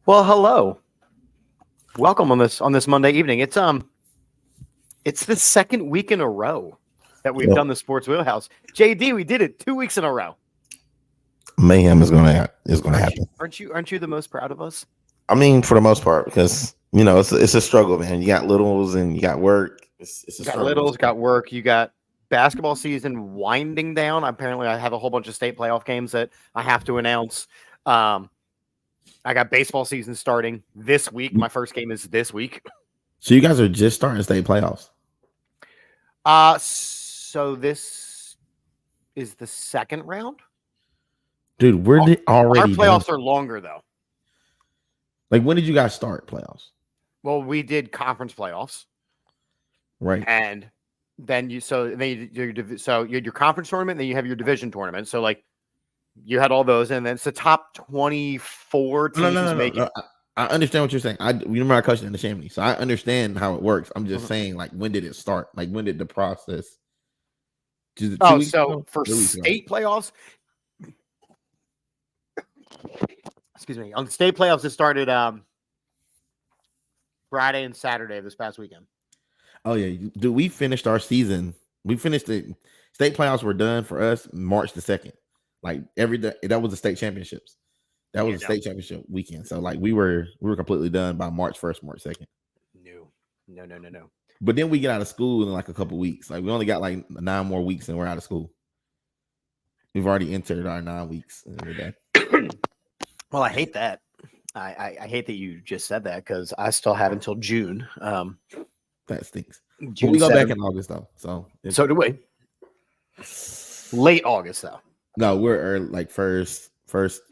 Well, hello. Welcome on this Monday evening. It's the second week in a row that we've done the Sports Wheelhouse. JD, we did it 2 weeks in a row. Mayhem is gonna happen. Aren't you the most proud of us? I mean, for the most part, because it's a struggle, man. You got littles and you got work. It's a got struggle. littles, got work. You got basketball season winding down. Apparently, I have a whole bunch of state playoff games that I have to announce. I got baseball season starting this week. My first game is this week. So you guys are just starting state playoffs. So this is the second round. Dude, we're already our playoffs are longer though. Like, when did you guys start playoffs? Well, we did conference playoffs, right? And then you had your conference tournament, then you have your division tournament. So like, you had all those, and then it's the top 24 teams. No. I understand what you're saying. You remember I coached in the Chamonix, so I understand how it works. I'm just saying, like, when did it start? Like, when did the process? For state playoffs, excuse me, on state playoffs, it started Friday and Saturday of this past weekend. Oh yeah, dude, we finished our season. We finished the state playoffs were done for us March the 2nd. Like, every day, that was the state championships. That was a state championship weekend. So like, we were completely done by March 1st, March 2nd. No. But then we get out of school in like a couple weeks. Like, we only got like 9 more weeks and we're out of school. We've already entered our 9 weeks every day. Well, I hate that. I hate that you just said that, because I still have until June. That stinks. June we go 7th. back in August though. So do we. Late August though. No, we're early, like first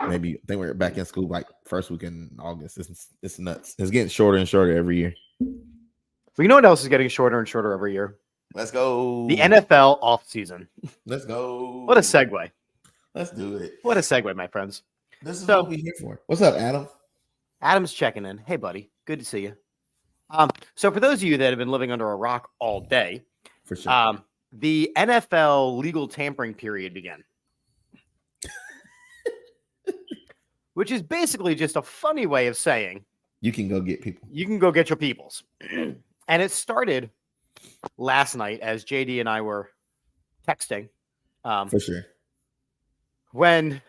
maybe. I think we're back in school like first week in August. It's nuts. It's getting shorter and shorter every year. Well, you know what else is getting shorter and shorter every year? Let's go. The NFL off season. Let's go. What a segue. Let's do it. What a segue, my friends. This is what we're here for. What's up, Adam? Adam's checking in. Hey, buddy. Good to see you. So for those of you that have been living under a rock all day, for sure, the NFL legal tampering period began. Which is basically just a funny way of saying you can go get people. You can go get your peoples. And it started last night as JD and I were texting. For sure. When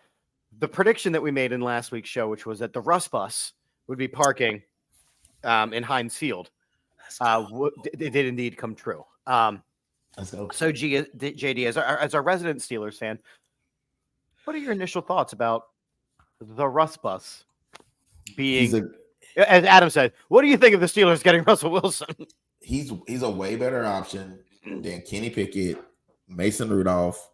the prediction that we made in last week's show, which was that the Rust Bus would be parking in Heinz Field, it did indeed come true. Let's go. So JD, as our resident Steelers fan, what are your initial thoughts about the Rust Bus being, as Adam said, what do you think of the Steelers getting Russell Wilson? He's a way better option than Kenny Pickett, Mason Rudolph,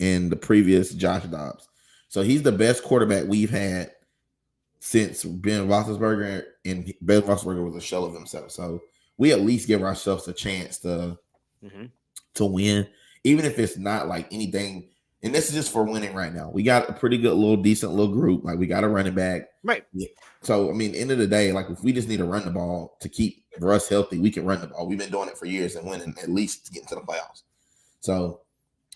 and the previous Josh Dobbs. So he's the best quarterback we've had since Ben Roethlisberger, and Ben Roethlisberger was a shell of himself. So we at least give ourselves a chance to win, even if it's not like anything. And this is just for winning right now. We got a pretty good decent little group. Like, we got a running back. Right. Yeah. So, I mean, end of the day, like, if we just need to run the ball to keep Russ healthy, we can run the ball. We've been doing it for years and winning at least to get into the playoffs. So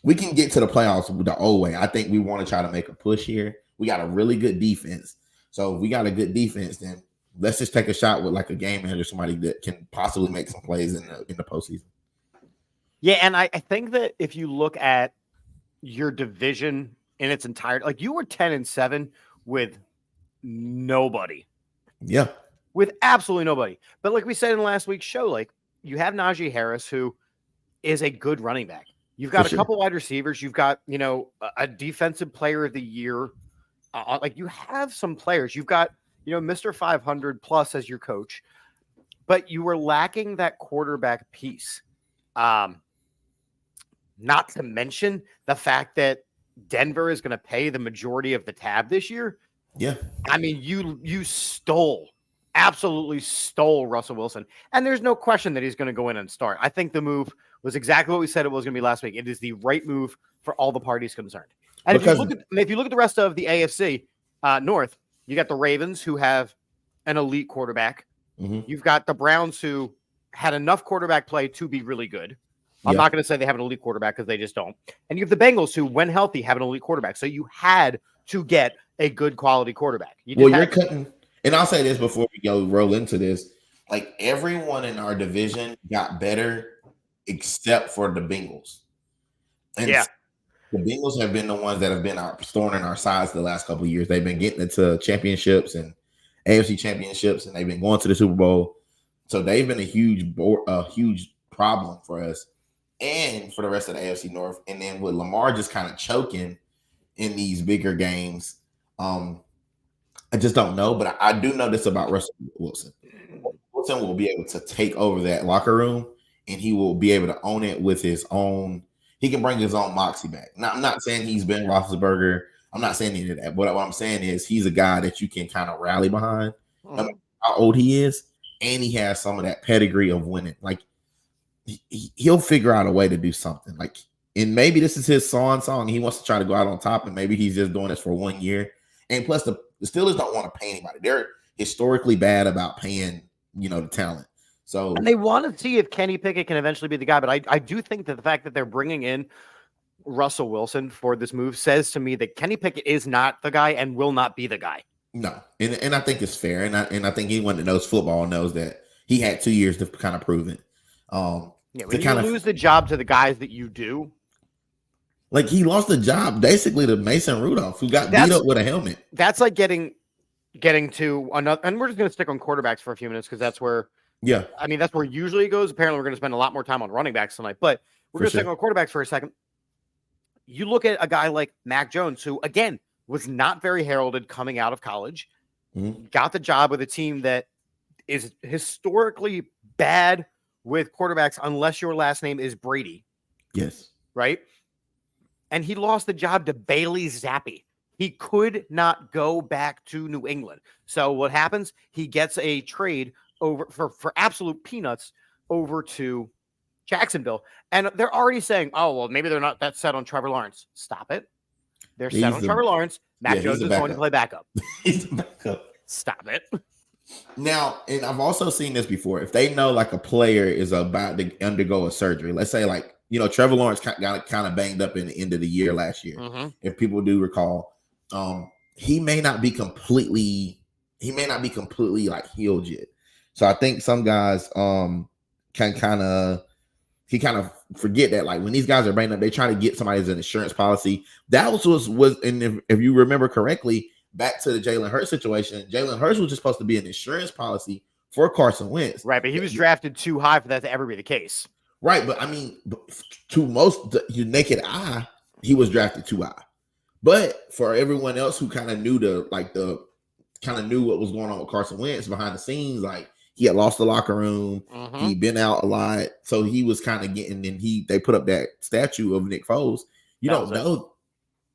we can get to the playoffs the old way. I think we want to try to make a push here. We got a really good defense. So if we got a good defense, then let's just take a shot with like a game manager, somebody that can possibly make some plays in the postseason. Yeah, and I think that if you look at your division in its entirety, like, you were 10-7 with nobody Yeah. With absolutely nobody. But like we said in last week's show, like you have Najee Harris, who is a good running back. You've got a couple wide receivers. You've got, a defensive player of the year. Like you have some players. You've got, Mr. 500 plus as your coach, but you were lacking that quarterback piece. Not to mention the fact that Denver is going to pay the majority of the tab this year. Yeah. I mean, you absolutely stole Russell Wilson. And there's no question that he's going to go in and start. I think the move was exactly what we said it was going to be last week. It is the right move for all the parties concerned. And if you look at the rest of the AFC North, you got the Ravens, who have an elite quarterback. Mm-hmm. You've got the Browns, who had enough quarterback play to be really good. I'm not going to say they have an elite quarterback because they just don't. And you have the Bengals, who, when healthy, have an elite quarterback. So you had to get a good quality quarterback. You're cutting. And I'll say this before we roll into this. Like, everyone in our division got better except for the Bengals. And the Bengals have been the ones that have been our thorn in our sides the last couple of years. They've been getting into championships and AFC championships, and they've been going to the Super Bowl. So they've been a huge problem for us and for the rest of the AFC North. And then with Lamar just kind of choking in these bigger games, I just don't know. But I do know this about Russell Wilson. Wilson will be able to take over that locker room, and he will be able to own it with his own. He can bring his own moxie back. Now, I'm not saying he's Ben Roethlisberger. I'm not saying any of that. But what I'm saying is he's a guy that you can kind of rally behind, no matter how old he is, and he has some of that pedigree of winning. Like, he'll figure out a way to do something. Like, and maybe this is his song. He wants to try to go out on top, and maybe he's just doing this for 1 year. And plus, the Steelers don't want to pay anybody. They're historically bad about paying, the talent. So, and they want to see if Kenny Pickett can eventually be the guy. But I do think that the fact that they're bringing in Russell Wilson for this move says to me that Kenny Pickett is not the guy and will not be the guy. No, and I think it's fair, and I think anyone that knows football knows that he had 2 years to kind of prove it. When you lose the job to the guys that you do, like, he lost the job basically to Mason Rudolph, who got beat up with a helmet. That's like getting to another, and we're just going to stick on quarterbacks for a few minutes because that's where. Yeah, I mean, that's where usually it goes. Apparently, we're going to spend a lot more time on running backs tonight, but we're going to stick on quarterbacks for a second. You look at a guy like Mac Jones, who, again, was not very heralded coming out of college, got the job with a team that is historically bad with quarterbacks unless your last name is Brady. Yes. Right? And he lost the job to Bailey Zappi. He could not go back to New England. So what happens? He gets a trade over for absolute peanuts over to Jacksonville. And they're already saying, oh, well, maybe they're not that set on Trevor Lawrence. Stop it. They're set on Trevor Lawrence. Mac Jones is going to play backup. He's a backup. Stop it. Now, and I've also seen this before. If they know like a player is about to undergo a surgery, let's say like, Trevor Lawrence got kind of banged up in the end of the year last year. If people do recall, he may not be completely like healed yet. So I think some guys can kind of forget that, like, when these guys are banged up, they try to get somebody as an insurance policy. That was and if you remember correctly, back to the Jalen Hurts situation, Jalen Hurts was just supposed to be an insurance policy for Carson Wentz. Right, but he was drafted too high for that to ever be the case. Right, but I mean, to most your naked eye, he was drafted too high. But for everyone else who kind of knew what was going on with Carson Wentz behind the scenes, like, he had lost the locker room, he'd been out a lot, so he was kind of getting. And they put up that statue of Nick Foles. You don't know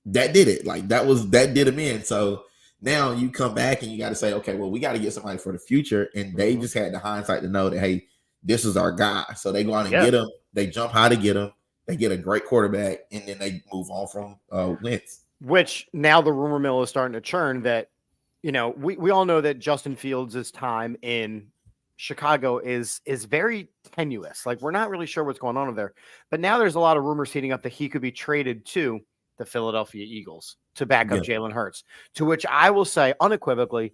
that did it. Like, that did him in. So now you come back and you got to say, okay, well, we got to get somebody for the future. And they just had the hindsight to know that, hey, this is our guy. So they go out and get him. They jump high to get him. They get a great quarterback, and then they move on from Wentz. Which now the rumor mill is starting to churn that, we all know that Justin Fields' time in Chicago is very tenuous. Like, we're not really sure what's going on over there. But now there's a lot of rumors heating up that he could be traded to the Philadelphia Eagles to back up Jalen Hurts. To which I will say unequivocally,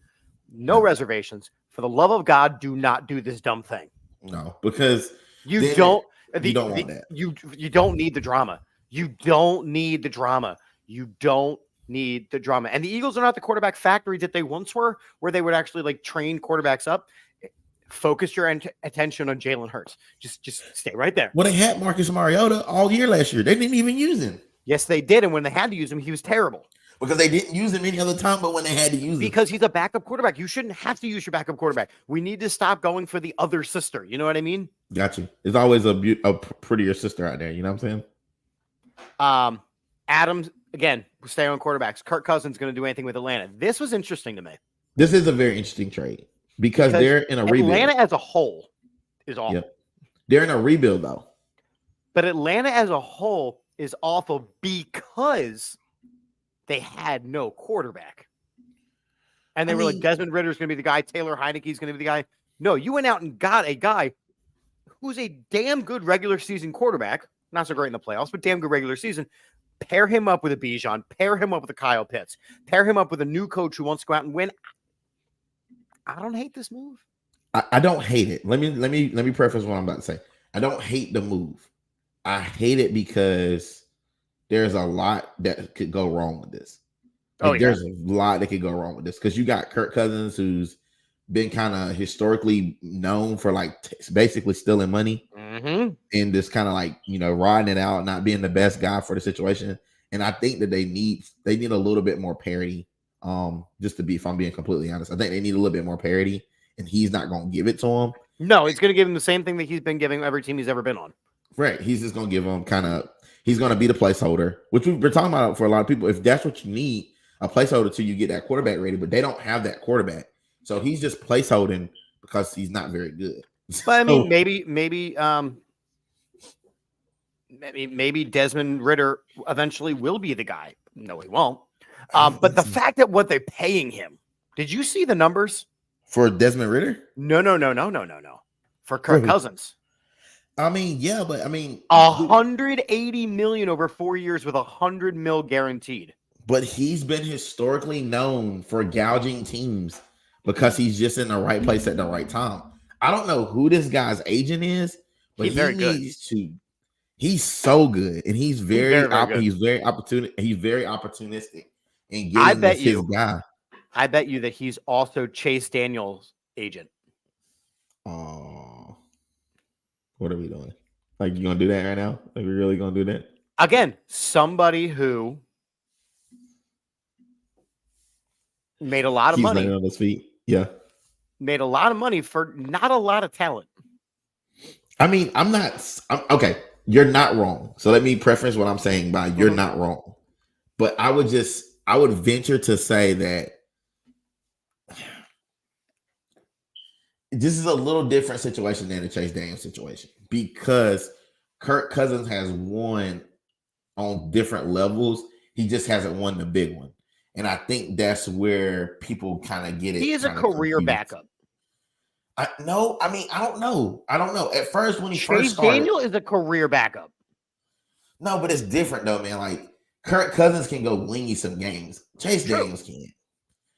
no reservations. For the love of God, do not do this dumb thing. No, because you don't want that. You don't need the drama. You don't need the drama. You don't need the drama. And the Eagles are not the quarterback factory that they once were, where they would actually like train quarterbacks up. Focus your attention on Jalen Hurts. Just stay right there. Well, they had Marcus Mariota all year last year. They didn't even use him. Yes, they did. And when they had to use him, he was terrible. Because they didn't use him any other time, but when they had to use him. Because he's a backup quarterback. You shouldn't have to use your backup quarterback. We need to stop going for the other sister. You know what I mean? Got you. There's always a prettier sister out there. You know what I'm saying? Adams, again, stay on quarterbacks. Kirk Cousins going to do anything with Atlanta. This was interesting to me. This is a very interesting trade because they're in a rebuild. Atlanta as a whole is awful. Yep. They're in a rebuild, though. But Atlanta as a whole is awful because they had no quarterback. And they were like, Desmond Ritter's going to be the guy. Taylor Heineke's going to be the guy. No, you went out and got a guy who's a damn good regular season quarterback. Not so great in the playoffs, but damn good regular season. Pair him up with a Bijan. Pair him up with a Kyle Pitts. Pair him up with a new coach who wants to go out and win. I don't hate this move. I don't hate it. Let me preface what I'm about to say. I don't hate the move. I hate it because there's a lot that could go wrong with this. There's a lot that could go wrong with this because you got Kirk Cousins, who's been kind of historically known for like basically stealing money and just kind of like, you know, riding it out, not being the best guy for the situation. And I think that they need a little bit more parity. Just to be, if I'm being completely honest, I think they need a little bit more parity, and he's not going to give it to him. No, he's going to give him the same thing that he's been giving every team he's ever been on. Right. He's just going to give him he's going to be the placeholder, which we're talking about for a lot of people. If that's what you need, a placeholder till you get that quarterback ready, but they don't have that quarterback. So he's just placeholding because he's not very good. But I mean, maybe Desmond Ridder eventually will be the guy. No, he won't. But the fact that what they're paying him, did you see the numbers for Desmond Ridder? No. For Kirk Cousins. I mean, yeah, but I mean, $180 million over 4 years with $100 million guaranteed. But he's been historically known for gouging teams because he's just in the right place at the right time. I don't know who this guy's agent is, but he's very good. He's so good, and he's very opportunistic in getting his guy. I bet you that he's also Chase Daniel's agent. Oh, what are we doing? Like, you gonna do that right now? Like, we really gonna do that? Again, somebody who made a lot of money on his feet. Yeah. Made a lot of money for not a lot of talent. I mean, I'm okay. You're not wrong. So let me preference what I'm saying by you're not wrong. But I would venture to say that this is a little different situation than the Chase Daniels situation because Kirk Cousins has won on different levels. He just hasn't won the big one. And I think that's where people kind of get it. He is a career confused. Backup. I don't know. At first, when he first started, Daniel is a career backup. No, but it's different though, man. Like Kirk Cousins can go win you some games. Chase Daniels can't.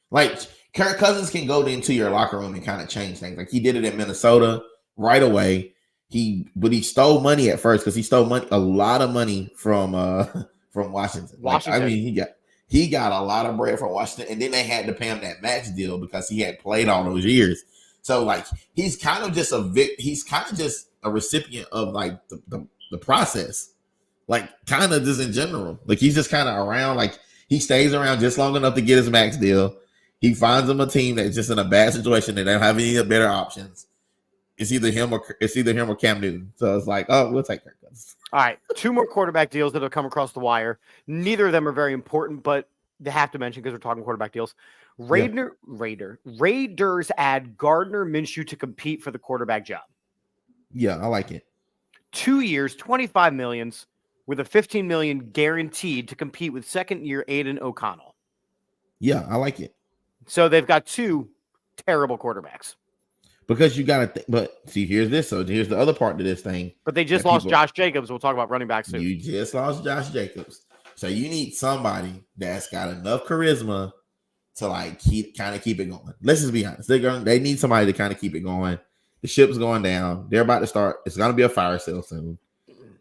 Like Kirk Cousins can go into your locker room and kind of change things. Like he did it in Minnesota right away. But he stole money at first because he stole a lot of money from Washington. I mean, he got a lot of bread from Washington, and then they had to pay him that max deal because he had played all those years. So like he's kind of just a recipient of like the process. Like kind of just in general. Like he's just kind of around, like he stays around just long enough to get his max deal. He finds him a team that's just in a bad situation and they don't have any better options. It's either him or Cam Newton. So it's like, oh, we'll take Kirk Cousins. All right, 2 more quarterback deals that have come across the wire. Neither of them are very important, but they have to mention because we're talking quarterback deals. Raiders add Gardner Minshew to compete for the quarterback job. Yeah, I like it. 2 years, $25 million, with a $15 million guaranteed to compete with second-year Aiden O'Connell. Yeah, I like it. So they've got 2 terrible quarterbacks. Because you got to think, but see, here's the other part to this thing. But they just lost Josh Jacobs. We'll talk about running backs soon. You just lost Josh Jacobs. So you need somebody that's got enough charisma to like keep it going. Let's just be honest. They need somebody to kind of keep it going. The ship's going down. They're about to start. It's going to be a fire sale soon.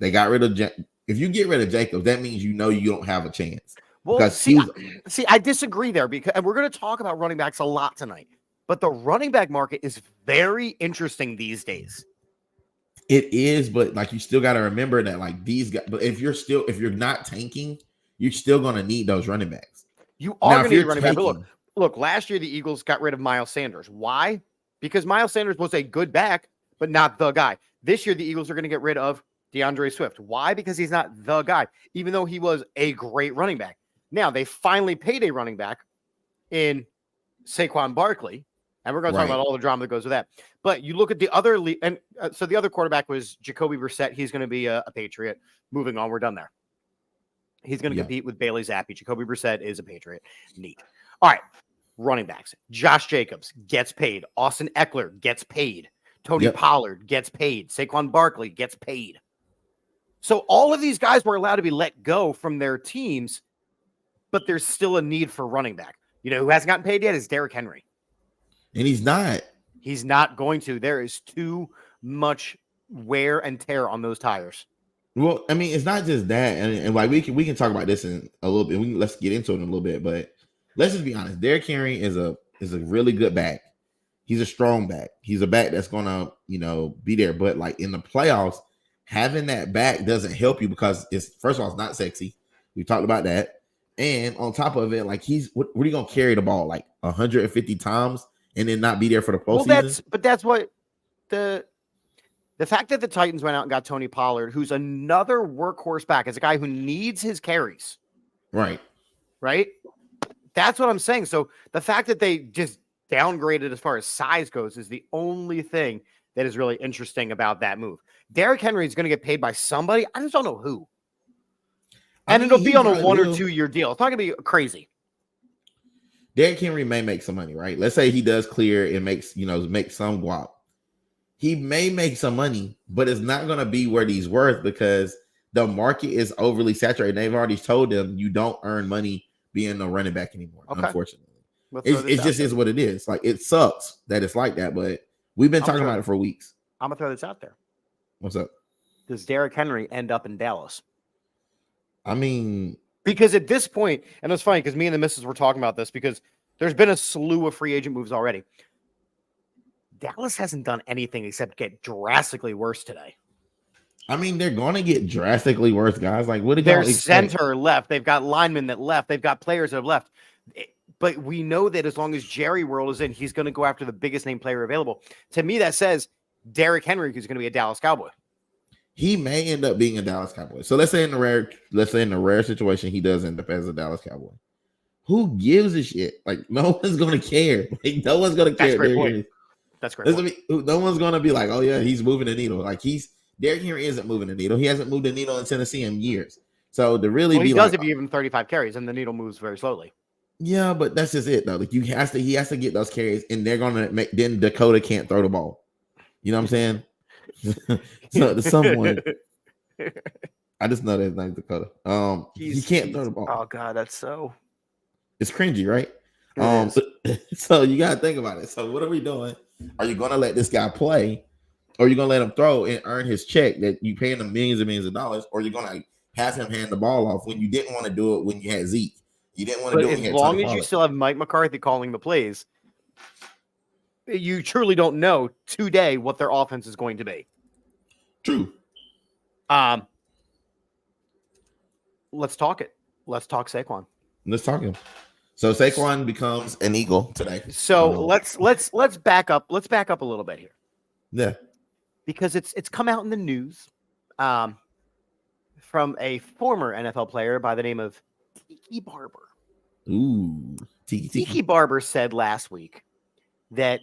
They got rid of if you get rid of Jacobs, that means you don't have a chance. Well, because see, I disagree there because, and we're going to talk about running backs a lot tonight. But the running back market is very interesting these days. It is, but like you still got to remember that like these guys. But if you're not tanking, you're still going to need those running backs. You are going to need running back. But look, last year the Eagles got rid of Miles Sanders. Why? Because Miles Sanders was a good back, but not the guy. This year the Eagles are going to get rid of DeAndre Swift. Why? Because he's not the guy, even though he was a great running back. Now they finally paid a running back in Saquon Barkley. And we're going to talk about all the drama that goes with that. But you look at the other so the other quarterback was Jacoby Brissett. He's going to be a Patriot. Moving on, we're done there. He's going to compete with Bailey Zappi. Jacoby Brissett is a Patriot. Neat. All right, running backs. Josh Jacobs gets paid. Austin Eckler gets paid. Tony Pollard gets paid. Saquon Barkley gets paid. So all of these guys were allowed to be let go from their teams, but there's still a need for running back. You know who hasn't gotten paid yet is Derrick Henry. And he's not. He's not going to. There is too much wear and tear on those tires. Well, I mean, it's not just that, and like we can talk about this in a little bit. Let's get into it in a little bit, but let's just be honest. Derrick Henry is a really good back. He's a strong back. He's a back that's gonna be there. But like in the playoffs, having that back doesn't help you because it's first of all it's not sexy. We talked about that, and on top of it, like what are you gonna carry the ball like 150 times? And then not be there for the postseason. Well, that's what the fact that the Titans went out and got Tony Pollard, who's another workhorse back, is a guy who needs his carries. Right. That's what I'm saying. So the fact that they just downgraded as far as size goes is the only thing that is really interesting about that move. Derrick Henry is going to get paid by somebody. I just don't know who. And it'll be on a 1 or 2 year deal. It's not going to be crazy. Derrick Henry may make some money, right? Let's say he does clear and makes some guap. He may make some money, but it's not going to be what he's worth because the market is overly saturated. They've already told them you don't earn money being a running back anymore, unfortunately. It just is what it is. Like, it sucks that it's like that, but we've been talking about it for weeks. I'm going to throw this out there. What's up? Does Derrick Henry end up in Dallas? I mean... Because at this point, and it's funny because me and the missus were talking about this because there's been a slew of free agent moves already. Dallas hasn't done anything except get drastically worse today. I mean, they're going to get drastically worse, guys. Like, what did their center left? They've got linemen that left. They've got players that have left. But we know that as long as Jerry World is in, he's going to go after the biggest name player available. To me, that says Derrick Henry is going to be a Dallas Cowboy. He may end up being a Dallas Cowboy. So let's say in the rare situation he does end up as a Dallas Cowboy. Who gives a shit? Like, no one's gonna care. Like, no one's gonna care. That's great. No one's gonna be like, oh yeah, he's moving the needle. Like Derrick Henry isn't moving the needle. He hasn't moved the needle in Tennessee in years. So to really he does if you give him 35 carries and the needle moves very slowly. Yeah, but that's just it though. Like he has to get those carries, and they're gonna make then Dakota can't throw the ball. You know what I'm saying? So to someone, I just know that name's Dakota. He can't throw the ball. Oh god, that's so. It's cringy, right? So you gotta think about it. So what are we doing? Are you gonna let this guy play, or are you gonna let him throw and earn his check that you paying him millions and millions of dollars, or you're gonna have him hand the ball off when you didn't want to do it when you had Zeke? You didn't want to do it. As long as you still have Mike McCarthy calling the plays, you truly don't know today what their offense is going to be. True. Let's talk it. Let's talk Saquon. Let's talk him. So Saquon becomes an Eagle today. So let's back up. Let's back up a little bit here. Yeah. Because it's come out in the news from a former NFL player by the name of Tiki Barber. Ooh. Tiki Barber said last week that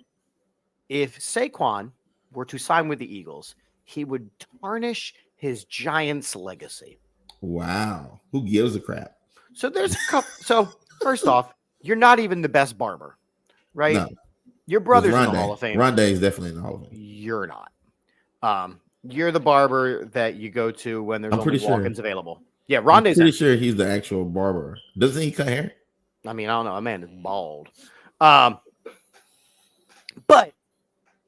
if Saquon were to sign with the Eagles, he would tarnish his Giants legacy. Wow. Who gives a crap? So there's a couple. So first off, you're not even the best barber, right? No. Your brother's in the Hall of Fame. Rondé is definitely in the Hall of Fame. You're not. You're the barber that you go to when there's only walk-ins available. Yeah, Rondé's pretty sure he's the actual barber. Doesn't he cut hair? I mean, I don't know. A man is bald. But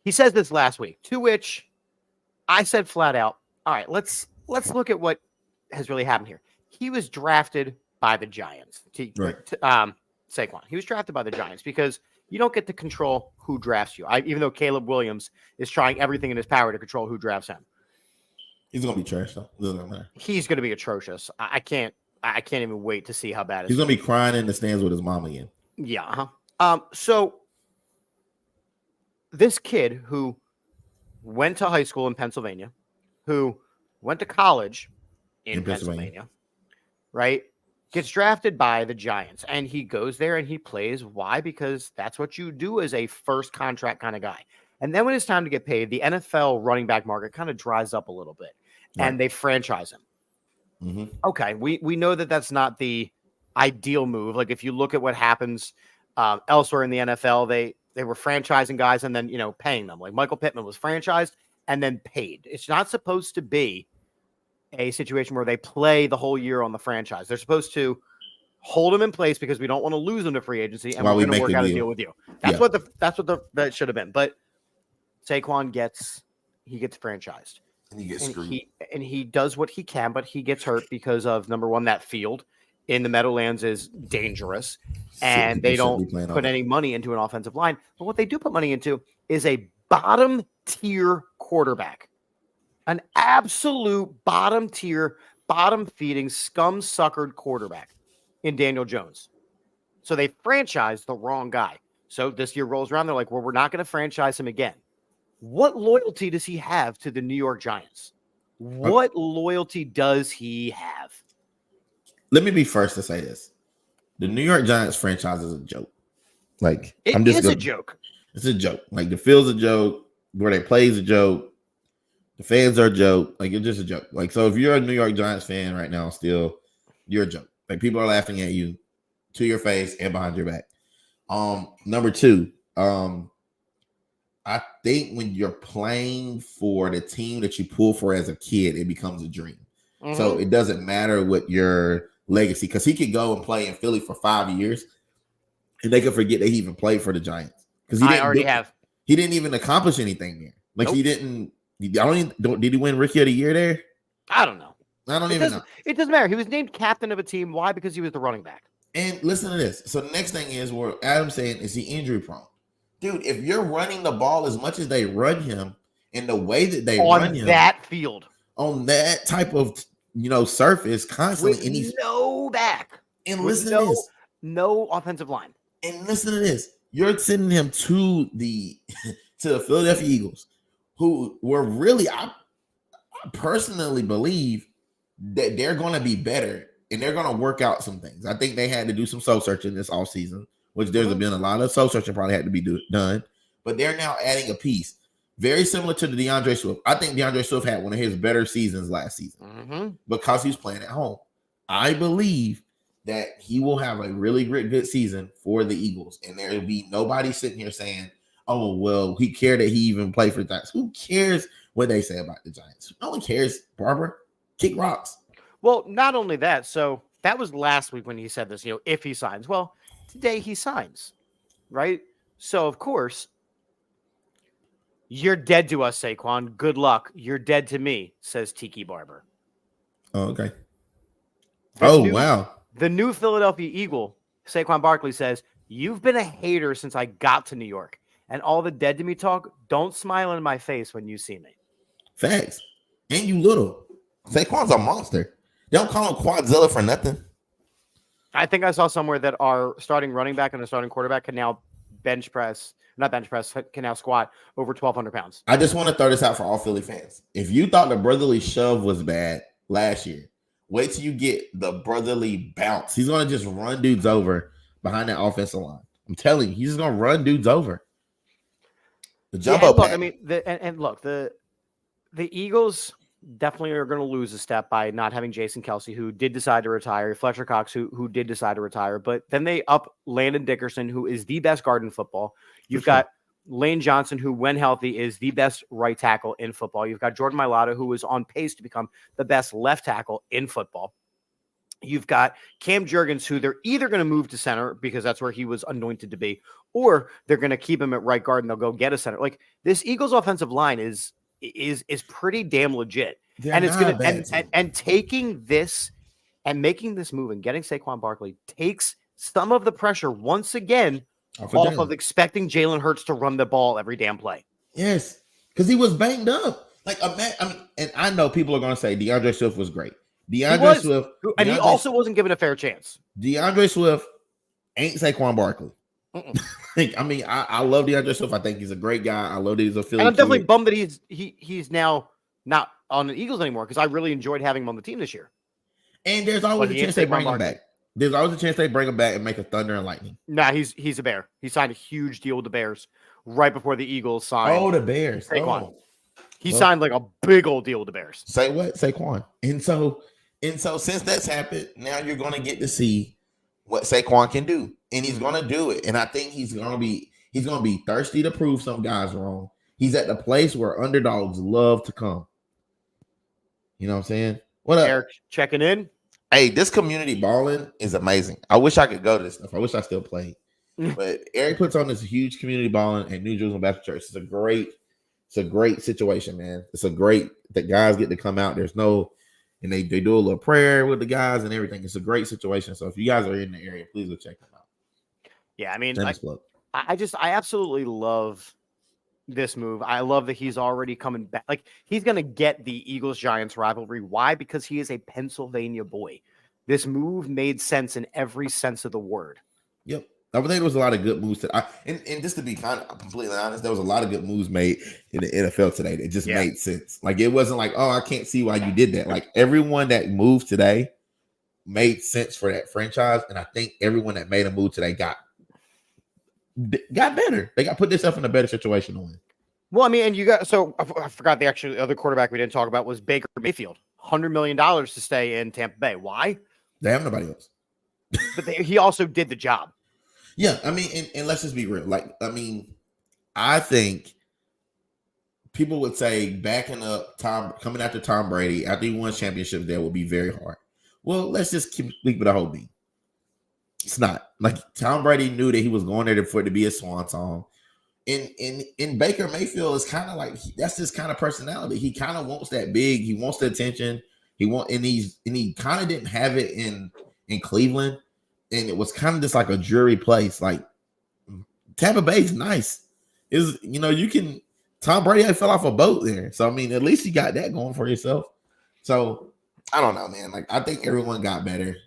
he says this last week, to which I said flat out, all right, let's look at what has really happened here. He was drafted by the Giants. Right. Saquon. He was drafted by the Giants because you don't get to control who drafts you. Even though Caleb Williams is trying everything in his power to control who drafts him. He's gonna be trash though. Doesn't matter. He's gonna be atrocious. I can't even wait to see how bad he's gonna be crying in the stands with his mom again. Yeah. So this kid who went to high school in Pennsylvania, who went to college in Pennsylvania, right? Gets drafted by the Giants, and he goes there and he plays. Why? Because that's what you do as a first contract kind of guy. And then when it's time to get paid, the NFL running back market kind of dries up a little bit, and they franchise him. Mm-hmm. Okay, we know that that's not the ideal move. Like if you look at what happens elsewhere in the NFL, they were franchising guys and then paying them. Like Michael Pittman was franchised and then paid. It's not supposed to be a situation where they play the whole year on the franchise. They're supposed to hold him in place because we don't want to lose him to free agency, and we're going to work out a deal with you. That's what that should have been. But Saquon gets franchised. And he gets screwed. He does what he can, but he gets hurt because of, number one, that field in the Meadowlands is dangerous, and they don't put any money into an offensive line. But what they do put money into is a bottom tier quarterback, an absolute bottom tier, bottom feeding, scum suckered quarterback in Daniel Jones. So they franchised the wrong guy. So this year rolls around. They're like, well, we're not going to franchise him again. What loyalty does he have to the New York Giants? What loyalty does he have? Let me be first to say this. The New York Giants franchise is a joke. Like it is a joke. It's a joke. Like the field's a joke. Where they play is a joke. The fans are a joke. Like it's just a joke. Like so, if you're a New York Giants fan right now, still, you're a joke. Like people are laughing at you to your face and behind your back. Number two, I think when you're playing for the team that you pull for as a kid, it becomes a dream. Mm-hmm. So it doesn't matter what your legacy, because he could go and play in Philly for 5 years and they could forget that he even played for the Giants. Because he didn't even accomplish anything there. Like he didn't. Did he win Rookie of the Year there? I don't know. I don't even know. It doesn't matter. He was named captain of a team. Why? Because he was the running back. And listen to this. So the next thing is where Adam's saying, is he injury prone? Dude, if you're running the ball as much as they run him in the way that they run him on that field, on that type of surface constantly, with no back, and listen to this, no offensive line, and listen to this, you're sending him to the Philadelphia Eagles, who were really, I personally believe that they're going to be better and they're going to work out some things. I think they had to do some soul searching this offseason, which there's been a lot of soul searching probably had to be done, but they're now adding a piece very similar to the DeAndre Swift. I think DeAndre Swift had one of his better seasons last season because he's playing at home. I believe that he will have a really good season for the Eagles, and there will be nobody sitting here saying, oh, well, he cared that he even played for the Giants. Who cares what they say about the Giants? No one cares, Barbara. Kick rocks. Well, not only that, so that was last week when he said this, if he signs. Well, today he signs, right? So, of course, you're dead to us, Saquon. Good luck. You're dead to me, says Tiki Barber. Oh, okay. Wow. The new Philadelphia Eagle, Saquon Barkley, says, you've been a hater since I got to New York. And all the dead to me talk, don't smile in my face when you see me. Facts. And you little. Saquon's a monster. They don't call him Quadzilla for nothing. I think I saw somewhere that our starting running back and the starting quarterback can now can now squat over 1,200 pounds. I just want to throw this out for all Philly fans. If you thought the brotherly shove was bad last year, wait till you get the brotherly bounce. He's going to just run dudes over behind that offensive line. I'm telling you, he's just going to run dudes over. The jumbo pack. I mean, the Eagles definitely are going to lose a step by not having Jason Kelce, who did decide to retire, Fletcher Cox, who did decide to retire, but then they up Landon Dickerson, who is the best guard in football. You've got Lane Johnson, who when healthy is the best right tackle in football. You've got Jordan Mailata, who is on pace to become the best left tackle in football. You've got Cam Jurgens, who they're either going to move to center because that's where he was anointed to be, or they're going to keep him at right guard and they'll go get a center. Like this Eagles offensive line is pretty damn legit. And it's going to, and taking this And making this move and getting Saquon Barkley takes some of the pressure once again off of expecting Jalen Hurts to run the ball every damn play. Yes, because he was banged up. Like, and I know people are going to say DeAndre Swift was great. He also wasn't given a fair chance. DeAndre Swift ain't Saquon Barkley. I love DeAndre Swift. I think he's a great guy. I love that he's a Philly. And I'm definitely bummed that he's now not on the Eagles anymore because I really enjoyed having him on the team this year. And there's always a chance they bring him back. There's always a chance they bring him back and make a thunder and lightning. Nah, he's a Bear. He signed a huge deal with the Bears right before the Eagles signed. Oh, the Bears. Saquon. He signed like a big old deal with the Bears. Say what? Saquon. And so since that's happened, now you're going to get to see what Saquon can do. And he's going to do it. And I think he's going to be thirsty to prove some guys wrong. He's at the place where underdogs love to come. You know what I'm saying? What up? Eric checking in. Hey, this community balling is amazing. I wish I could go to this stuff. I wish I still played. But Eric puts on this huge community balling at New Jerusalem Baptist Church. It's a great situation, man. It's a great that guys get to come out. There's no, and they do a little prayer with the guys and everything. It's a great situation. So if you guys are in the area, please go check them out. Yeah, I mean, I absolutely love this move. I love that he's already coming back. Like, he's going to get the Eagles-Giants rivalry. Why? Because he is a Pennsylvania boy. This move made sense in every sense of the word. Yep. I think there was a lot of good moves today. And just to be kind of completely honest, there was a lot of good moves made in the NFL today that just made sense. Like, it wasn't like, oh, I can't see why you did that. Like, everyone that moved today made sense for that franchise. And I think everyone that made a move today got better. They got put themselves in a better situation to win. Well, I mean, and I forgot the other quarterback we didn't talk about was Baker Mayfield. $100 million to stay in Tampa Bay. Why? They have nobody else. But he also did the job. Yeah, I mean, and let's just be real. Like, I mean, I think people would say coming after Tom Brady after he won championships there would be very hard. Well, let's just keep with the whole beat. It's not. Like, Tom Brady knew that he was going there for it to be a swan song. In Baker Mayfield is kind of like, that's his kind of personality. He kind of wants that big. He wants the attention. And he kind of didn't have it in Cleveland. And it was kind of just like a dreary place. Like, Tampa Bay is nice. Tom Brady fell off a boat there. So, I mean, at least you got that going for yourself. So, I don't know, man. Like, I think everyone got better.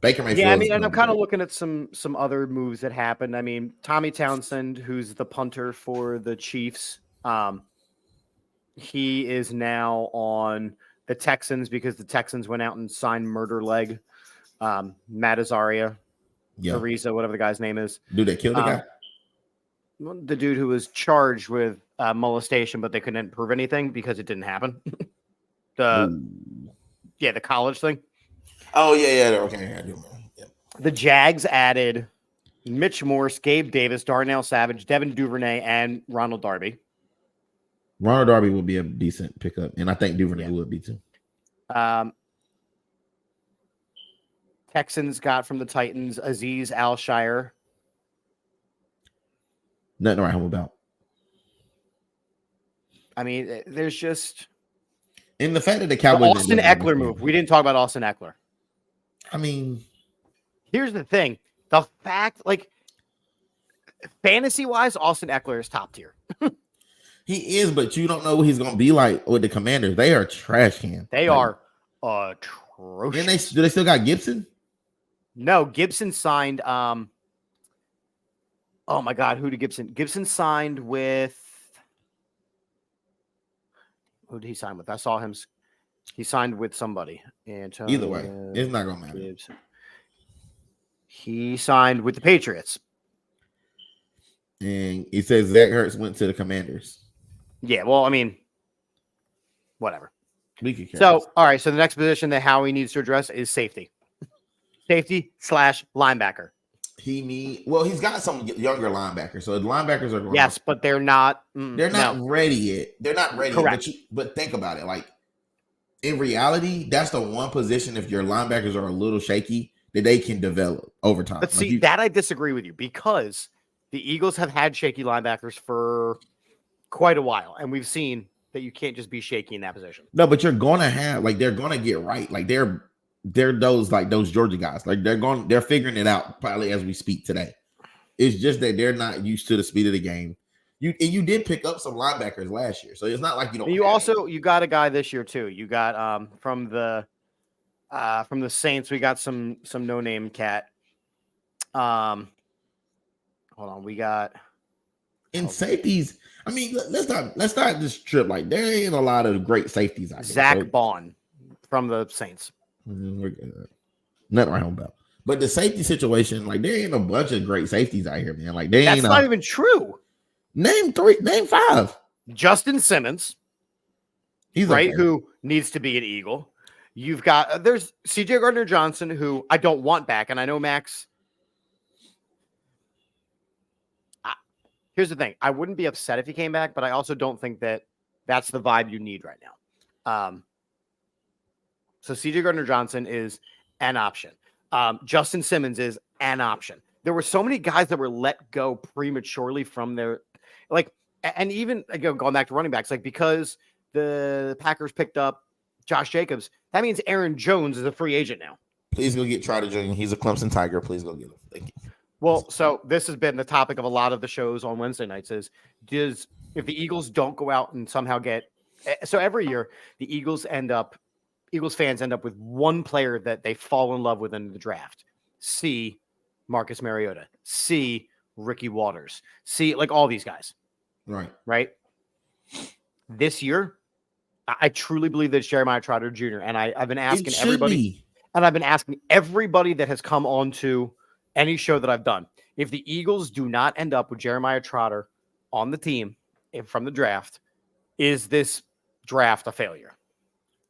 Baker Mayfield. Yeah, I mean, and I'm kind of looking at some other moves that happened. I mean, Tommy Townsend, who's the punter for the Chiefs, he is now on the Texans because the Texans went out and signed Murder Leg, Matt Azaria, Ariza, whatever the guy's name is. Dude, they killed the guy? The dude who was charged with molestation, but they couldn't prove anything because it didn't happen. The college thing. Oh, yeah. Okay, I do remember. Yeah. The Jags added Mitch Morse, Gabe Davis, Darnell Savage, Devin Duvernay, and Ronald Darby. Ronald Darby would be a decent pickup, and I think Duvernay would be too. Texans got from the Titans Azeez Al-Shire. Nothing to write home about. I mean, there's just... And the fact that the Cowboys... Austin Eckler move. We didn't talk about Austin Eckler. I mean... Here's the thing. The fact, like, fantasy-wise, Austin Eckler is top tier. He is, but you don't know what he's going to be like with the Commanders. They are trash can. They are atrocious. Do they still got Gibson? No, Gibson signed... oh, my God. Who did Gibson... Gibson signed with... Who did he sign with? I saw him. He signed with somebody. Either way, it's not going to matter. Gibson. He signed with the Patriots. And he says Zach Ertz went to the Commanders. Yeah, well, I mean, whatever. So, all right. So the next position that Howie needs to address is safety. Safety/linebacker. He's got some younger linebackers. So the linebackers are going. Yes, but they're not. They're not ready yet. They're not ready. Correct. But think about it. Like, in reality, that's the one position, if your linebackers are a little shaky, that they can develop over time. But see, that I disagree with you, because the Eagles have had shaky linebackers for quite a while, and we've seen that you can't just be shaky in that position. No, but you're going to have, like, they're going to get right. Like, they're they're those Georgia guys. Like they're figuring it out probably as we speak today. It's just that they're not used to the speed of the game. You did pick up some linebackers last year, so it's not like you don't. And you got a guy this year too. You got from the Saints, we got some no-name cat. Hold on, we got safeties. I mean, let's not just trip. Like there ain't a lot of great safeties out Zach here. Bond from the Saints. Nothing right about. But the safety situation, like there ain't a bunch of great safeties out here, man. Like that's not even true. Name 5. Justin Simmons, he's right, okay. who needs to be an Eagle. You've got there's CJ Gardner-Johnson, who I don't want back, and I know Max. Here's the thing: I wouldn't be upset if he came back, but I also don't think that that's the vibe you need right now. So CJ Gardner-Johnson is an option. Justin Simmons is an option. There were so many guys that were let go prematurely from their, like, and even going back to running backs, like because the Packers picked up Josh Jacobs, that means Aaron Jones is a free agent now. Please go get Trotter Jr. He's a Clemson Tiger. Please go get him. Thank you. Well, so this has been the topic of a lot of the shows on Wednesday nights is if the Eagles don't go out and somehow so every year the Eagles fans end up with one player that they fall in love with in the draft. See Marcus Mariota. See Ricky Waters. See like all these guys. Right. This year, I truly believe that it's Jeremiah Trotter Jr. And I've been asking everybody, and I've been asking everybody that has come on to any show that I've done, if the Eagles do not end up with Jeremiah Trotter on the team from the draft, is this draft a failure?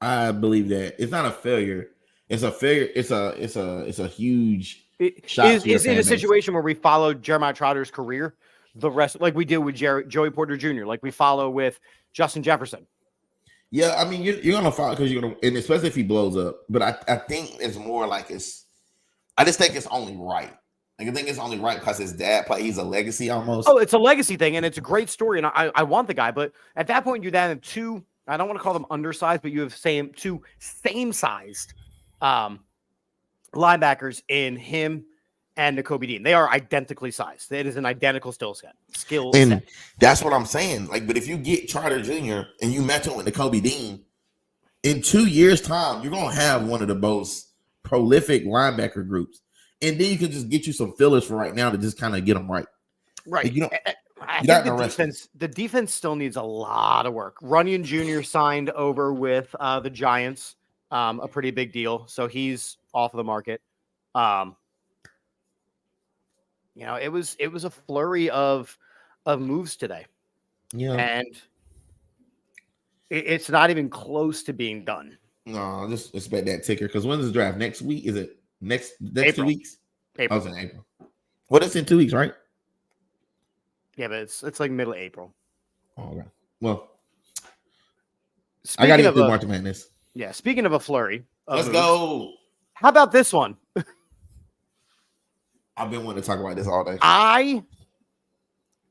I believe that it's not a failure. It's a failure. It's a huge shot. Is it a situation where we follow Jeremiah Trotter's career, the rest, like we did with Joey Porter Jr., like we follow with Justin Jefferson? Yeah, I mean, you're gonna follow because you're gonna, and especially if he blows up. But I think it's more like I just think it's only right. Like I think it's only right because his dad he's a legacy almost. Oh, it's a legacy thing, and it's a great story, and I want the guy. But at that point, you then have two. I don't want to call them undersized, but you have two same-sized linebackers in him and Nakobe Dean. They are identically sized. It is an identical skill set. That's what I'm saying. Like, but if you get Trotter Jr. and you match him with Nakobe Dean, in 2 years' time, you're gonna have one of the most prolific linebacker groups, and then you can just get you some fillers for right now to just kind of get them right. Right. Like, I think the defense still needs a lot of work. Runyon Jr. signed over with the Giants, a pretty big deal, so he's off of the market. It was a flurry of moves today, and it's not even close to being done. No, just expect that ticker because when's the draft? Next week? Is it next April. 2 weeks? April. I was in April. Well, it's in 2 weeks, right? Yeah, but it's like middle of April. Oh, okay. Well, I got to get through March Madness. Yeah, speaking of a flurry. Let's go. How about this one? I've been wanting to talk about this all day. I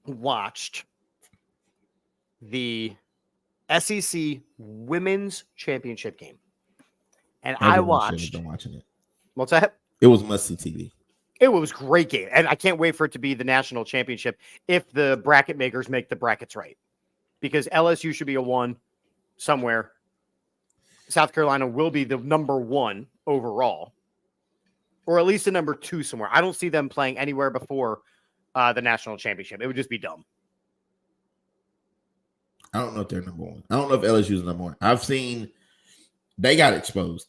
watched the SEC Women's Championship game. And I watched. Been watching it. What's that? It was must-see TV. It was a great game, and I can't wait for it to be the national championship if the bracket makers make the brackets right. Because LSU should be a 1 somewhere. South Carolina will be the number 1 overall, or at least a number 2 somewhere. I don't see them playing anywhere before the national championship. It would just be dumb. I don't know if they're number 1. I don't know if LSU is number 1. I've seen they got exposed.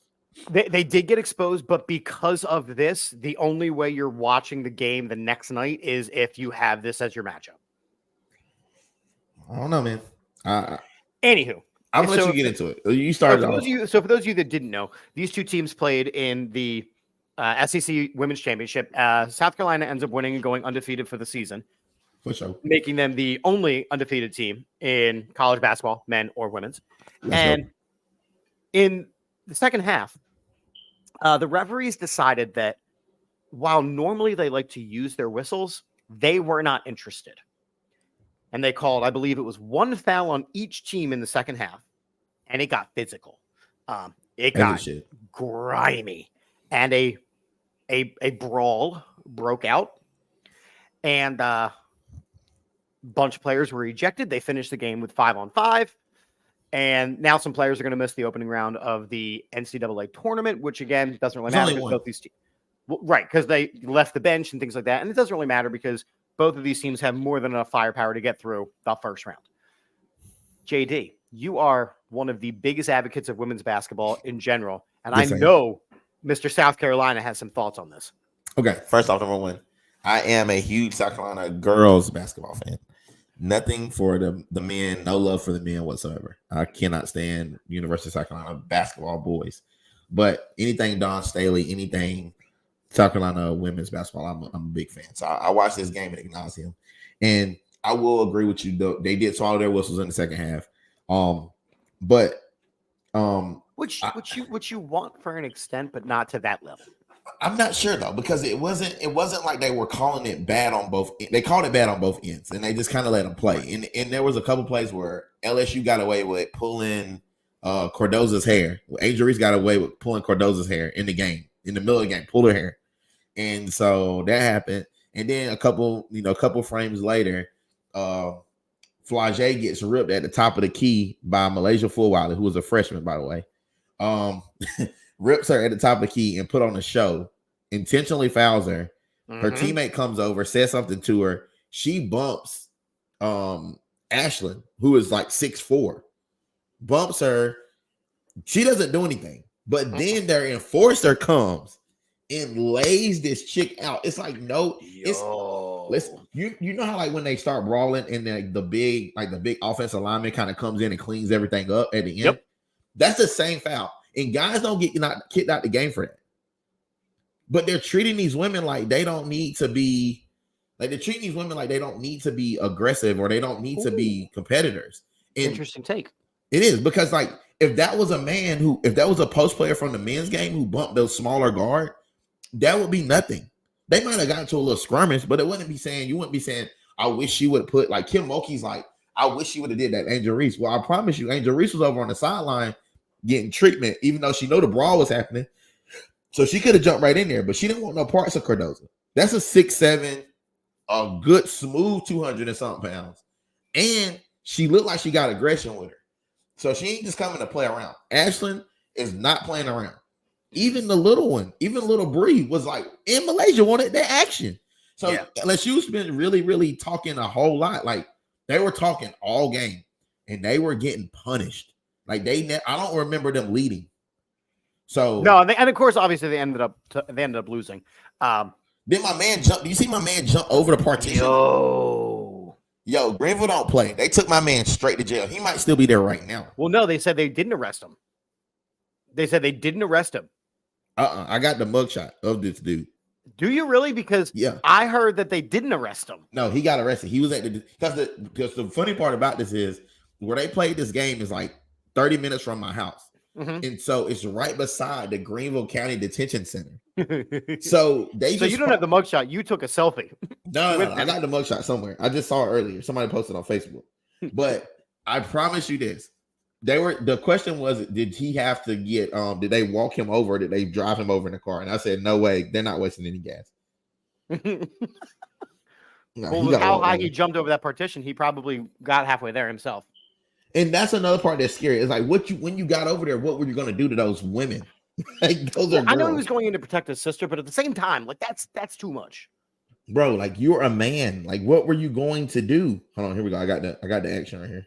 They did get exposed, but because of this, the only way you're watching the game the next night is if you have this as your matchup. I don't know, man. Anywho, I'm gonna let you get into it. You started. So for those of you that didn't know, these two teams played in the SEC Women's Championship. South Carolina ends up winning and going undefeated for the season, for sure, making them the only undefeated team in college basketball, men or women's. In the second half, the referees decided that while normally they like to use their whistles, they were not interested. And they called, I believe it was 1 foul on each team in the second half. And it got physical. It got grimy, and a brawl broke out, and bunch of players were ejected. They finished the game with 5-on-5. And now some players are going to miss the opening round of the NCAA tournament, which again doesn't really matter because both these teams, right? Because they left the bench and things like that, and it doesn't really matter because both of these teams have more than enough firepower to get through the first round. JD, you are one of the biggest advocates of women's basketball in general, and yes, I know Mr. South Carolina has some thoughts on this. Okay, first off, number one, I am a huge South Carolina girls basketball fan. Nothing for the men, no love for the men whatsoever. I cannot stand University of South Carolina basketball boys. But anything Don Staley, anything South Carolina women's basketball, I'm a big fan. So I watched this game and acknowledge him. And I will agree with you, though. They did swallow their whistles in the second half. Which you want for an extent, but not to that level. I'm not sure though, because it wasn't like they were calling it bad on both. They called it bad on both ends, and they just kind of let them play. And there was a couple plays where LSU got away with pulling Cardoza's hair. Angel Reese got away with pulling Cardoza's hair in the game, in the middle of the game, pulled her hair, and so that happened. And then a couple frames later, Flage gets ripped at the top of the key by Malaysia Fulwiley, who was a freshman, by the way. Rips her at the top of the key and put on a show, intentionally fouls her. Mm-hmm. Her teammate comes over, says something to her. She bumps Ashlyn, who is like 6'4", bumps her. She doesn't do anything. But then their enforcer comes and lays this chick out. It's like, no, you know how like when they start brawling and the big offensive lineman kind of comes in and cleans everything up at the end. Yep. That's the same foul. And guys don't get kicked out the game for that. But they're treating these women like they don't need to be aggressive or they don't need to be competitors. And interesting take. It is, because like if that was a post player from the men's game who bumped those smaller guard, that would be nothing. They might have gotten to a little skirmish, but you wouldn't be saying, I wish she would have put, like Kim Mulkey's like, I wish she would have did that, Angel Reese. Well, I promise you, Angel Reese was over on the sideline getting treatment, even though she know the brawl was happening. So she could have jumped right in there, but she didn't want no parts of Cardoza. That's a 6'7", a good smooth 200 and something pounds. And she looked like she got aggression with her. So she ain't just coming to play around. Ashlyn is not playing around. Even the little one, even little Bree was like, in Malaysia wanted that action. So LSU's been really, really talking a whole lot. Like they were talking all game and they were getting punished. Like I don't remember them leading. So no, and of course, obviously they ended up losing. Then my man jumped. Do you see my man jump over the partition? Yo, Greenville don't play. They took my man straight to jail. He might still be there right now. Well, no, they said they didn't arrest him. I got the mugshot of this dude. Do you really? Because I heard that they didn't arrest him. No, he got arrested. He was at because the funny part about this is where they played this game is like 30 minutes from my house. Mm-hmm. And so it's right beside the Greenville County Detention Center. So you don't have the mugshot. You took a selfie. No, I got the mugshot somewhere. I just saw it earlier. Somebody posted on Facebook. But I promise you this. The question was, did he have to get did they walk him over? Did they drive him over in the car? And I said, no way, they're not wasting any gas. Well, how high he jumped over that partition, he probably got halfway there himself. And that's another part that's scary. It's like when you got over there, what were you going to do to those women? Like those are girls. I know he was going in to protect his sister, but at the same time, like that's too much. Bro, like you're a man. Like what were you going to do? Hold on, here we go. I got the action right here.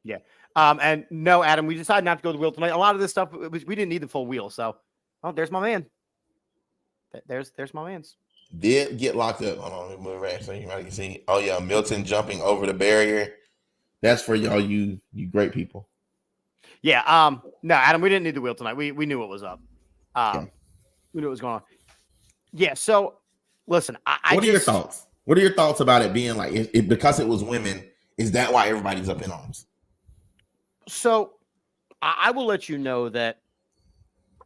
Yeah. And no, Adam, we decided not to go the wheel tonight. A lot of this stuff we didn't need the full wheel. So, there's my man. There's my man's. Did get locked up. Hold on, let me move right so you might can see. Oh yeah, Milton jumping over the barrier. That's for y'all, you great people. Yeah. No, Adam, we didn't need the wheel tonight. We knew what was up. We knew what was going on. Yeah. So, listen. What are your thoughts? What are your thoughts about it being like because it was women? Is that why everybody's up in arms? So, I will let you know that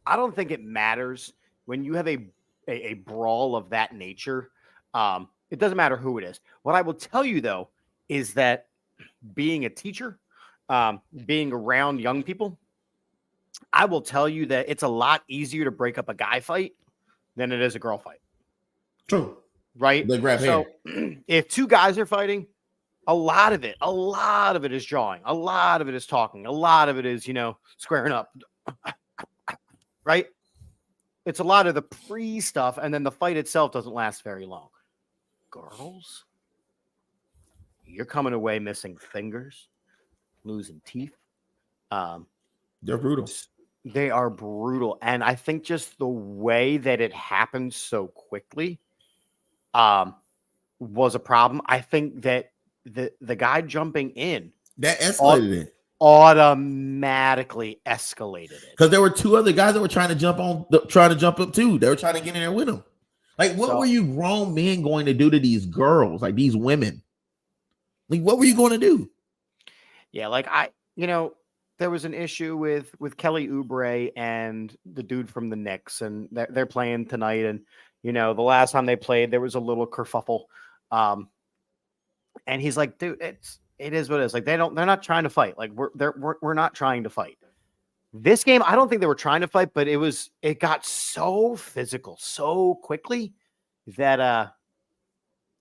I don't think it matters when you have a brawl of that nature. It doesn't matter who it is. What I will tell you though is that being a teacher, being around young people, I will tell you that it's a lot easier to break up a guy fight than it is a girl fight. True. Right? They grab So hair. if two guys are fighting, a lot of it is jawing. A lot of it is talking. A lot of it is, squaring up. Right? It's a lot of the pre stuff, and then the fight itself doesn't last very long. Girls, you're coming away missing fingers, losing teeth. They're brutal. They are brutal. And I think just the way that it happened so quickly was a problem. I think that the guy jumping in that escalated it. Automatically escalated it. Because there were two other guys that were trying to jump up too. They were trying to get in there with him. Like, what were you grown men going to do to these girls, like these women? Like, what were you going to do? Yeah, like there was an issue with Kelly Oubre and the dude from the Knicks, and they're playing tonight. And the last time they played, there was a little kerfuffle. And he's like, dude, it is what it is. Like they're not trying to fight. Like we're not trying to fight. This game, I don't think they were trying to fight, but it got so physical so quickly that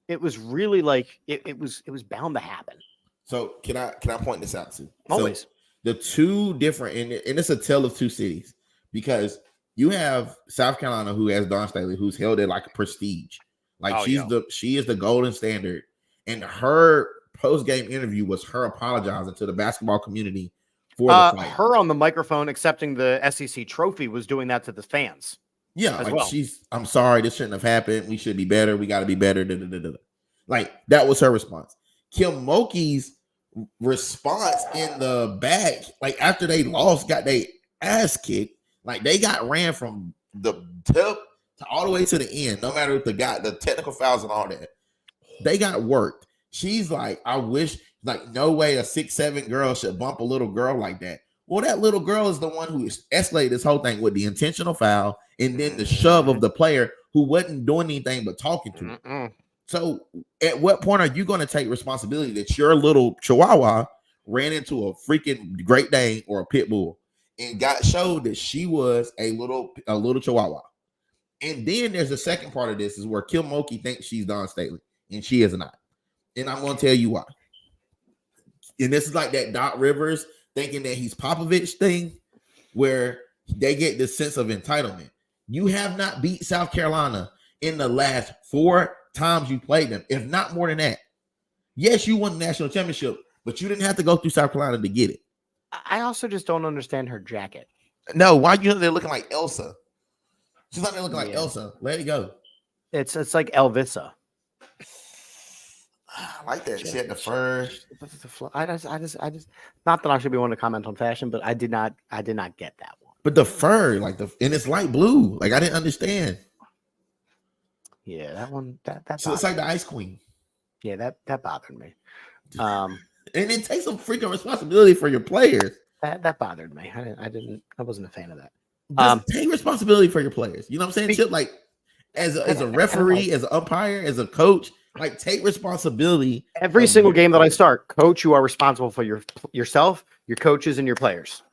it was really like it was bound to happen. So can I point this out too? Always. So the two different, and it's a tale of two cities, because you have South Carolina, who has Dawn Staley, who's held it like a prestige. Like she is the golden standard. And her post-game interview was her apologizing to the basketball community for the fight. Her on the microphone accepting the SEC trophy was doing that to the fans. Yeah, like well. I'm sorry, this shouldn't have happened. We should be better. We got to be better. Like that was her response. Kim Mulkey's response in the back, like after they lost, got their ass kicked. Like they got ran from the tip to all the way to the end. No matter if the technical fouls and all that. They got worked. She's like, I wish, like, no way a 6'7" girl should bump a little girl like that. Well, that little girl is the one who escalated this whole thing with the intentional foul and then the shove of the player who wasn't doing anything but talking to her. So at what point are you going to take responsibility that your little chihuahua ran into a freaking Great Dane or a pit bull and showed that she was a little chihuahua? And then there's the second part of this is where Kim Mulkey thinks she's Dawn Staley. And she is not. And I'm going to tell you why. And this is like that Doc Rivers thinking that he's Popovich thing, where they get this sense of entitlement. You have not beat South Carolina in the last 4 times you played them, if not more than that. Yes, you won the national championship, but you didn't have to go through South Carolina to get it. I also just don't understand her jacket. No, why are you there looking like Elsa? She's not there looking like Elsa. Let it go. It's like Elvisa. I like that. She had the fur. I just not that I should be one to comment on fashion, but I did not get that one. But the fur, and it's light blue. Like I didn't understand. Yeah, that one that so it's like the Ice Queen. Yeah, that bothered me. And it takes some freaking responsibility for your players. That bothered me. I wasn't a fan of that. Just take responsibility for your players. You know what I'm saying? Chip, like as a referee, as an umpire, as a coach. Like take responsibility. Every single game that I start, coach, you are responsible for yourself, your coaches, and your players,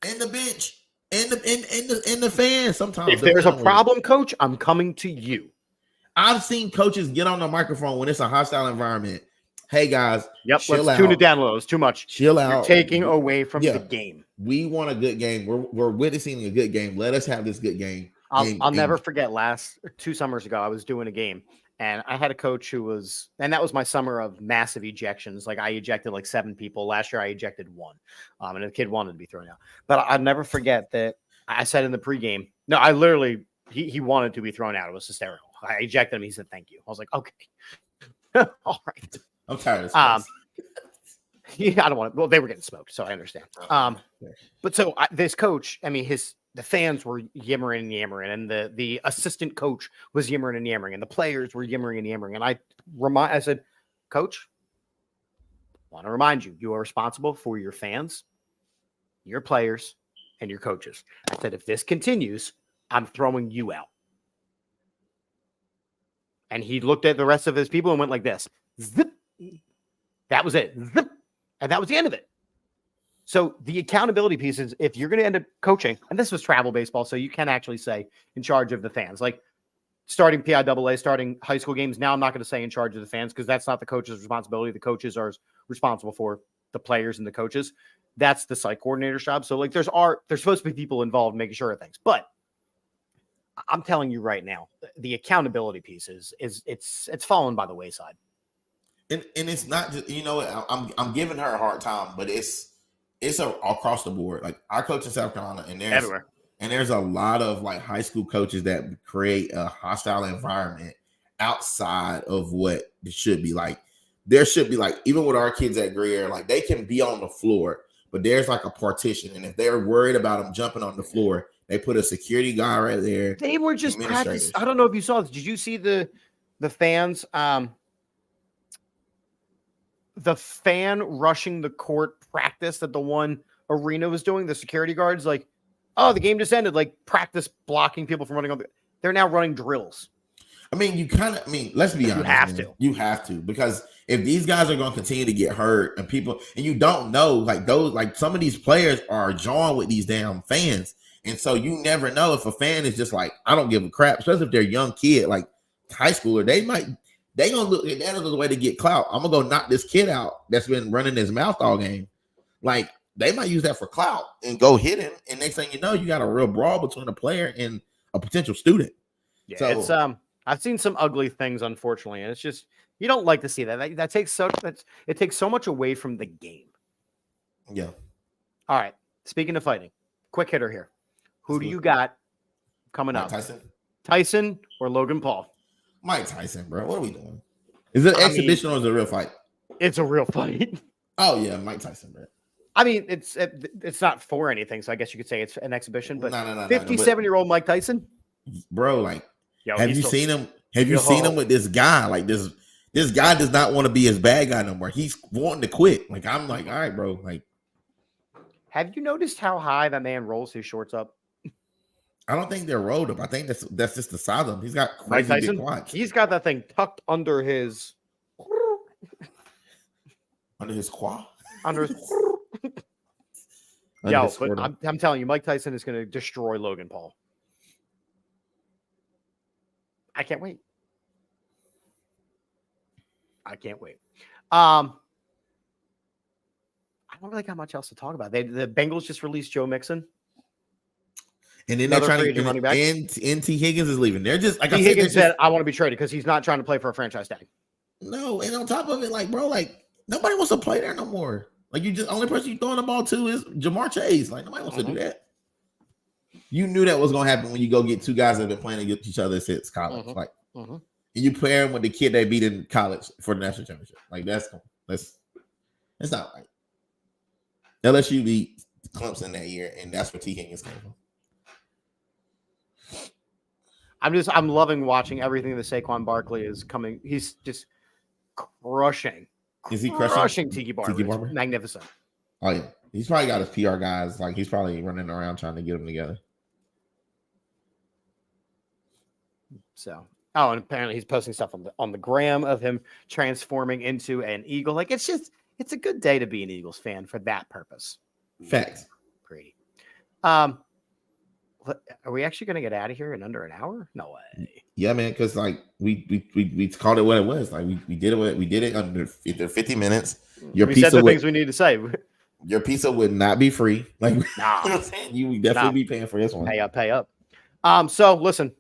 and the bench, and the fans. Sometimes, if there's a problem, coach, I'm coming to you. I've seen coaches get on the microphone when it's a hostile environment. Hey guys, let's tune it down a little. It's too much. Chill out. You're taking away from the game. We want a good game. We're witnessing a good game. Let us have this good game. I'll never forget 2 summers ago, I was doing a game. And I had a coach and that was my summer of massive ejections. Like I ejected like 7 people. Last year I ejected 1. And the kid wanted to be thrown out. But I'd never forget that I said in the pregame, no, I literally, he wanted to be thrown out. It was hysterical. I ejected him. He said, thank you. I was like, okay. All right. I'm tired of this. Yeah, I don't want to. Well, they were getting smoked, so I understand. But so this coach, I mean, the fans were yimmering and yammering, and the assistant coach was yimmering and yammering, and the players were yimmering and yammering. And I said, Coach, I want to remind you, you are responsible for your fans, your players, and your coaches. I said, if this continues, I'm throwing you out. And he looked at the rest of his people and went like this. Zip. That was it. Zip. And that was the end of it. So the accountability piece is if you're going to end up coaching, and this was travel baseball, so you can actually say in charge of the fans, like starting PIAA, starting high school games. Now I'm not going to say in charge of the fans because that's not the coach's responsibility. The coaches are responsible for the players and the coaches. That's the site coordinator's job. So like there's supposed to be people involved making sure of things, but I'm telling you right now, the accountability piece is it's fallen by the wayside. And it's not just, I'm giving her a hard time, but it's across the board. Like I coach in South Carolina, and Everywhere. There's a lot of like high school coaches that create a hostile environment outside of what it should be. Like there should be like, even with our kids at Greer, like they can be on the floor, but there's like a partition. And if they're worried about them jumping on the floor, they put a security guy right there. They were just practicing. I don't know if you saw this. Did you see the fans? The fan rushing the court practice that the one arena was doing, the security guards, like, oh, the game just ended, like practice blocking people from running on they're now running drills. I mean, let's be honest. You have to, because if these guys are going to continue to get hurt and you don't know, like some of these players are drawing with these damn fans. And so you never know if a fan is just like, I don't give a crap, especially if they're a young kid, like high schooler, they gonna look at that as a way to get clout. I'm gonna go knock this kid out that's been running his mouth all game. Like they might use that for clout and go hit him. And next thing you know, you got a real brawl between a player and a potential student. Yeah, so it's I've seen some ugly things, unfortunately, and it's just you don't like to see that. It takes so much away from the game. Yeah. All right. Speaking of fighting, quick hitter here. Who do you got coming up? Tyson or Logan Paul? Mike Tyson, bro. What are we doing? Is it an exhibition or is it a real fight? It's a real fight. Oh yeah, Mike Tyson, bro. I mean, it's not for anything, so I guess you could say it's an exhibition. But 57-year-old Mike Tyson, bro. Like, have you seen him? Have you seen him with this guy? Like this guy does not want to be his bad guy no more. He's wanting to quit. Like I'm like, all right, bro. Like, have you noticed how high that man rolls his shorts up? I don't think they're rolled up. I think that's just the size of him. He's got crazy big quads. He's got that thing tucked under his quad. Under his Yo, but I'm telling you, Mike Tyson is going to destroy Logan Paul. I can't wait. I don't really got much else to talk about. The Bengals just released Joe Mixon. And then they're trying to running back. And T. Higgins is leaving. They're just like I said, I want to be traded because he's not trying to play for a franchise tag. No, and on top of it, like, bro, like nobody wants to play there no more. Like only person you throwing the ball to is Jamar Chase. Like nobody wants to do that. You knew that was gonna happen when you go get two guys that have been playing against each other since college. Like, and you pair them with the kid they beat in college for the national championship. Like that's not right. LSU beat Clemson that year, and that's where T. Higgins came from. I'm loving watching everything that Saquon Barkley is coming. He's just crushing. Is he crushing Tiki Barber? Magnificent. Oh yeah, he's probably got his PR guys. Like he's probably running around trying to get them together. So, and apparently he's posting stuff on the gram of him transforming into an Eagle. Like it's a good day to be an Eagles fan for that purpose. Facts. Pretty. Are we actually going to get out of here in under an hour? No way. Yeah, man. Because like we called it what it was. Like we did it under 50 minutes. We said the things we need to say. Your pizza would not be free. Like you would definitely be paying for this one. Pay up. So listen,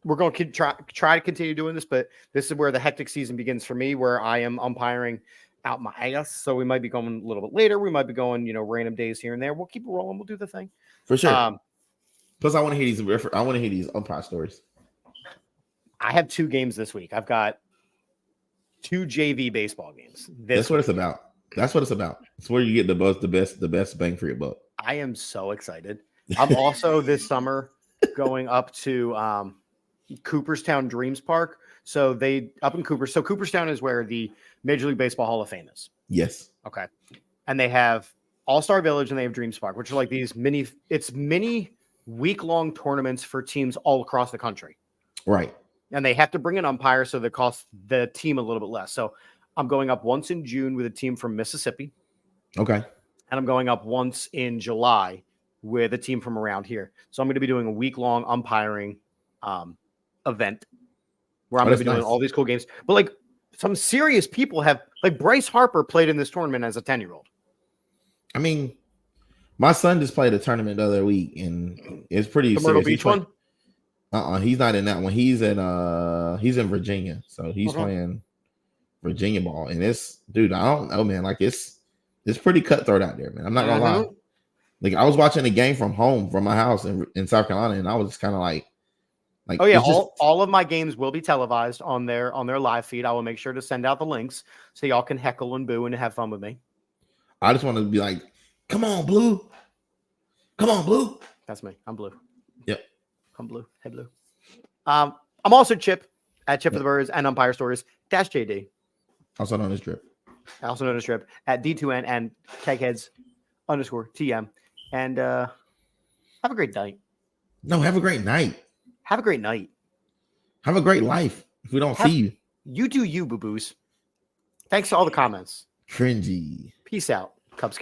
we're going to try to continue doing this, but this is where the hectic season begins for me, where I am umpiring out my ass. So we might be going a little bit later. We might be going, random days here and there. We'll keep it rolling. We'll do the thing for sure. Plus, I want to hear these umpire stories. I have 2 games this week. I've got 2 JV baseball games. That's what it's about. It's where you get the best bang for your buck. I am so excited. I'm also this summer going up to Cooperstown Dreams Park. So up in Cooper. So Cooperstown is where the Major League Baseball Hall of Fame is. Yes. Okay. And they have All-Star Village and they have Dreams Park, which are like these mini week-long tournaments for teams all across the country. Right. And they have to bring an umpire, so that costs the team a little bit less. So I'm going up once in June with a team from Mississippi. Okay. and I'm going up once in July with a team from around here. So I'm going to be doing a week-long umpiring event where I'm going to be doing all these cool games. But like some serious people have, like Bryce Harper played in this tournament as a 10-year-old. I mean, my son just played a tournament the other week, and it's pretty serious. Myrtle Beach one? He's not in that one. He's in Virginia, so he's playing Virginia ball, and it's, dude, I don't know, man. Like it's pretty cutthroat out there, man. I'm not gonna lie. Like I was watching the game from home, from my house in South Carolina, and I was just kind of like, oh yeah, all of my games will be televised on their live feed. I will make sure to send out the links so y'all can heckle and boo and have fun with me. I just want to be like, come on, Blue. Come on, Blue. That's me. I'm Blue. Yep. I'm Blue. Hey, Blue. I'm also Chip at Chip of the Birds and Umpire Stories -JD. Also known as Drip. At D2N and Kegheads_TM. And have a great night. No, have a great night. Have a great night. Have a great life. If we don't see you. You do you, boo-boos. Thanks to all the comments. Cringy. Peace out, Cub Scout.